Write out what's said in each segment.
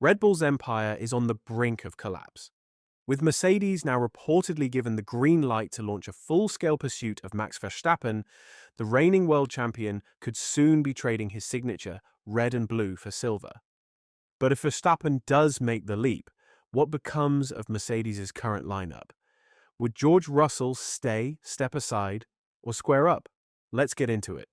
Red Bull's empire is on the brink of collapse. With Mercedes now reportedly given the green light to launch a full-scale pursuit of Max Verstappen, the reigning world champion could soon be trading his signature red and blue for silver. But if Verstappen does make the leap, what becomes of Mercedes' current lineup? Would George Russell step aside, or square up? Let's get into it.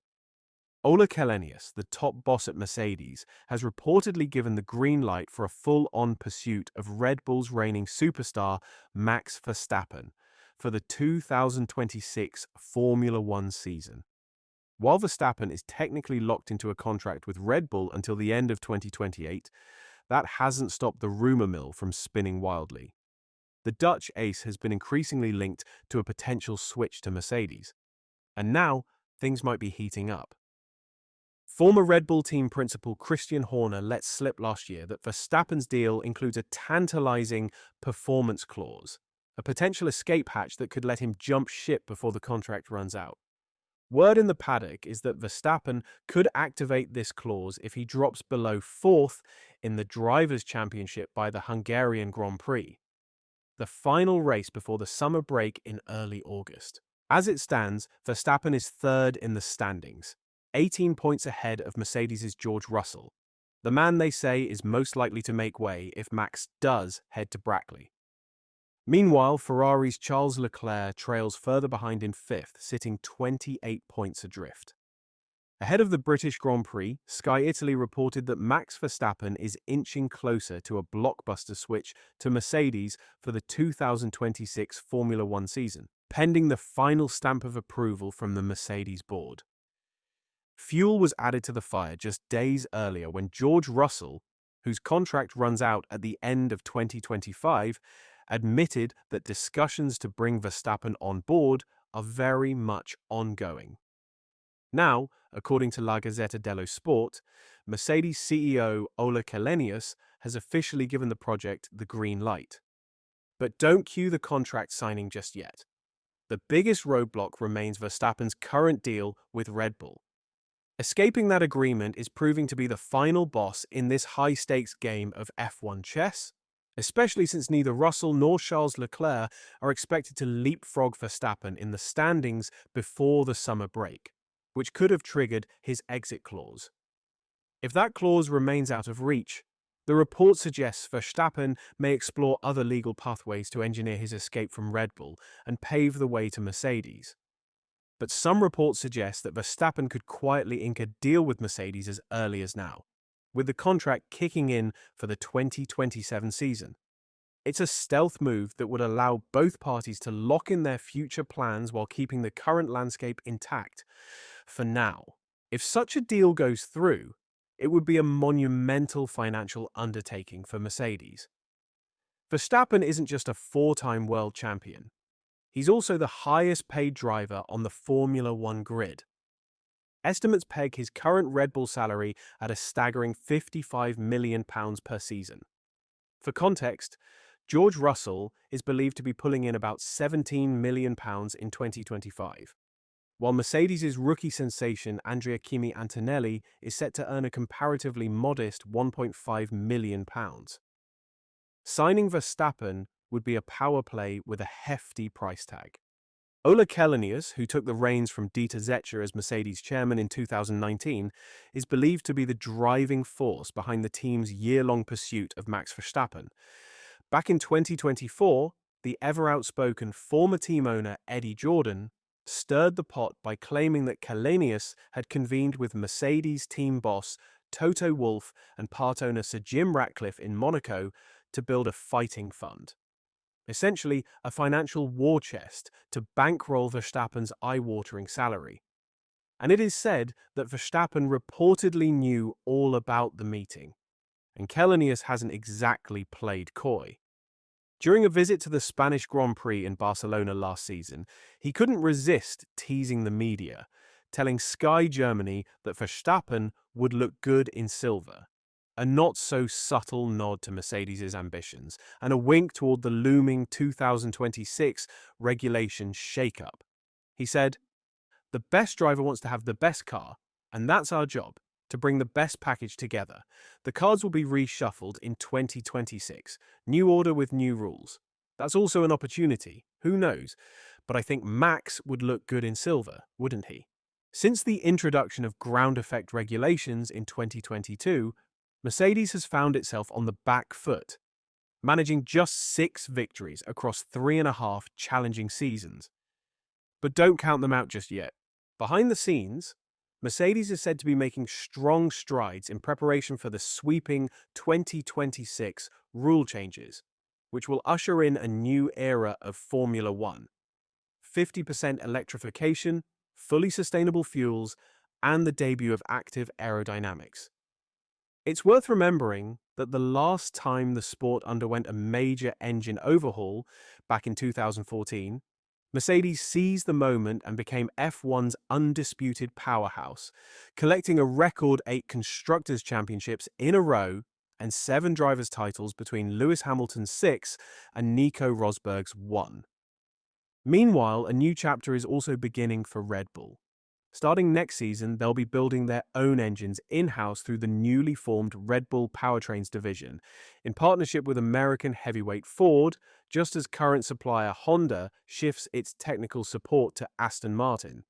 Ola Källenius, the top boss at Mercedes, has reportedly given the green light for a full-on pursuit of Red Bull's reigning superstar Max Verstappen for the 2026 Formula One season. While Verstappen is technically locked into a contract with Red Bull until the end of 2028, that hasn't stopped the rumor mill from spinning wildly. The Dutch ace has been increasingly linked to a potential switch to Mercedes. And now, things might be heating up. Former Red Bull team principal Christian Horner let slip last year that Verstappen's deal includes a tantalizing performance clause, a potential escape hatch that could let him jump ship before the contract runs out. Word in the paddock is that Verstappen could activate this clause if he drops below fourth in the Drivers' Championship by the Hungarian Grand Prix, the final race before the summer break in early August. As it stands, Verstappen is third in the standings, 18 points ahead of Mercedes' George Russell, the man they say is most likely to make way if Max does head to Brackley. Meanwhile, Ferrari's Charles Leclerc trails further behind in fifth, sitting 28 points adrift. Ahead of the British Grand Prix, Sky Italy reported that Max Verstappen is inching closer to a blockbuster switch to Mercedes for the 2026 Formula One season, pending the final stamp of approval from the Mercedes board. Fuel was added to the fire just days earlier when George Russell, whose contract runs out at the end of 2025, admitted that discussions to bring Verstappen on board are very much ongoing. Now, according to La Gazzetta dello Sport, Mercedes CEO Ola Källenius has officially given the project the green light. But don't cue the contract signing just yet. The biggest roadblock remains Verstappen's current deal with Red Bull. Escaping that agreement is proving to be the final boss in this high-stakes game of F1 chess, especially since neither Russell nor Charles Leclerc are expected to leapfrog Verstappen in the standings before the summer break, which could have triggered his exit clause. If that clause remains out of reach, the report suggests Verstappen may explore other legal pathways to engineer his escape from Red Bull and pave the way to Mercedes. But some reports suggest that Verstappen could quietly ink a deal with Mercedes as early as now, with the contract kicking in for the 2027 season. It's a stealth move that would allow both parties to lock in their future plans while keeping the current landscape intact for now. If such a deal goes through, it would be a monumental financial undertaking for Mercedes. Verstappen isn't just a four-time world champion. He's also the highest-paid driver on the Formula One grid. Estimates peg his current Red Bull salary at a staggering £55 million per season. For context, George Russell is believed to be pulling in about £17 million in 2025, while Mercedes' rookie sensation Kimi Antonelli is set to earn a comparatively modest £1.5 million. Signing Verstappen would be a power play with a hefty price tag. Ola Källenius, who took the reins from Dieter Zetscher as Mercedes chairman in 2019, is believed to be the driving force behind the team's year-long pursuit of Max Verstappen. Back in 2024, the ever-outspoken former team owner Eddie Jordan stirred the pot by claiming that Källenius had convened with Mercedes team boss Toto Wolff and part owner Sir Jim Ratcliffe in Monaco to build a fighting fund. Essentially, a financial war chest to bankroll Verstappen's eye-watering salary. And it is said that Verstappen reportedly knew all about the meeting, and Källenius hasn't exactly played coy. During a visit to the Spanish Grand Prix in Barcelona last season, he couldn't resist teasing the media, telling Sky Germany that Verstappen would look good in silver. A not-so-subtle nod to Mercedes' ambitions, and a wink toward the looming 2026 regulation shake-up. He said, "The best driver wants to have the best car, and that's our job, to bring the best package together. The cards will be reshuffled in 2026. New order with new rules. That's also an opportunity. Who knows? But I think Max would look good in silver, wouldn't he? Since the introduction of ground effect regulations in 2022, Mercedes has found itself on the back foot, managing just 6 victories across 3.5 challenging seasons. But don't count them out just yet. Behind the scenes, Mercedes is said to be making strong strides in preparation for the sweeping 2026 rule changes, which will usher in a new era of Formula One. 50% electrification, fully sustainable fuels, and the debut of active aerodynamics. It's worth remembering that the last time the sport underwent a major engine overhaul, back in 2014, Mercedes seized the moment and became F1's undisputed powerhouse, collecting a record 8 Constructors' Championships in a row and 7 drivers' titles between Lewis Hamilton's 6 and Nico Rosberg's 1. Meanwhile, a new chapter is also beginning for Red Bull. Starting next season, they'll be building their own engines in-house through the newly formed Red Bull Powertrains division, in partnership with American heavyweight Ford, just as current supplier Honda shifts its technical support to Aston Martin.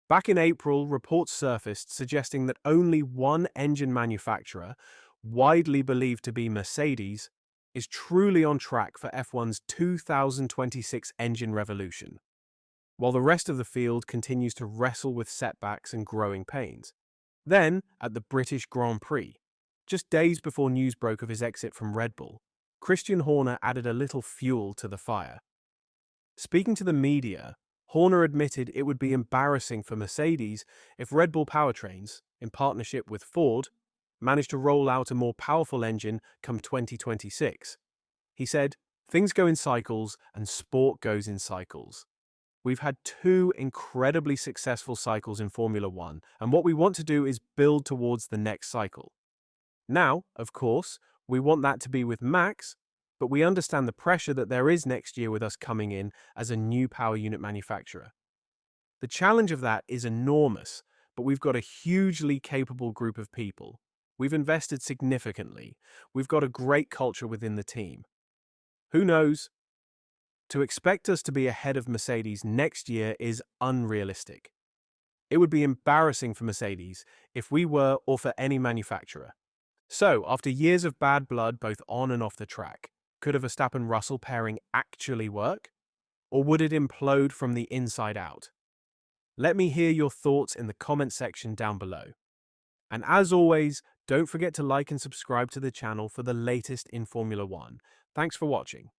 Back in April, reports surfaced suggesting that only one engine manufacturer, widely believed to be Mercedes, is truly on track for F1's 2026 engine revolution, while the rest of the field continues to wrestle with setbacks and growing pains. Then, at the British Grand Prix, just days before news broke of his exit from Red Bull, Christian Horner added a little fuel to the fire. Speaking to the media, Horner admitted it would be embarrassing for Mercedes if Red Bull Powertrains, in partnership with Ford, managed to roll out a more powerful engine come 2026. He said, "Things go in cycles and sport goes in cycles. We've had 2 incredibly successful cycles in Formula One, and what we want to do is build towards the next cycle. Now, of course, we want that to be with Max, but we understand the pressure that there is next year with us coming in as a new power unit manufacturer. The challenge of that is enormous, but we've got a hugely capable group of people. We've invested significantly. We've got a great culture within the team. Who knows? To expect us to be ahead of Mercedes next year is unrealistic. It would be embarrassing for Mercedes if we were, or for any manufacturer. So, after years of bad blood both on and off the track, could a Verstappen-Russell pairing actually work? Or would it implode from the inside out? Let me hear your thoughts in the comment section down below. And as always, don't forget to like and subscribe to the channel for the latest in Formula One. Thanks for watching.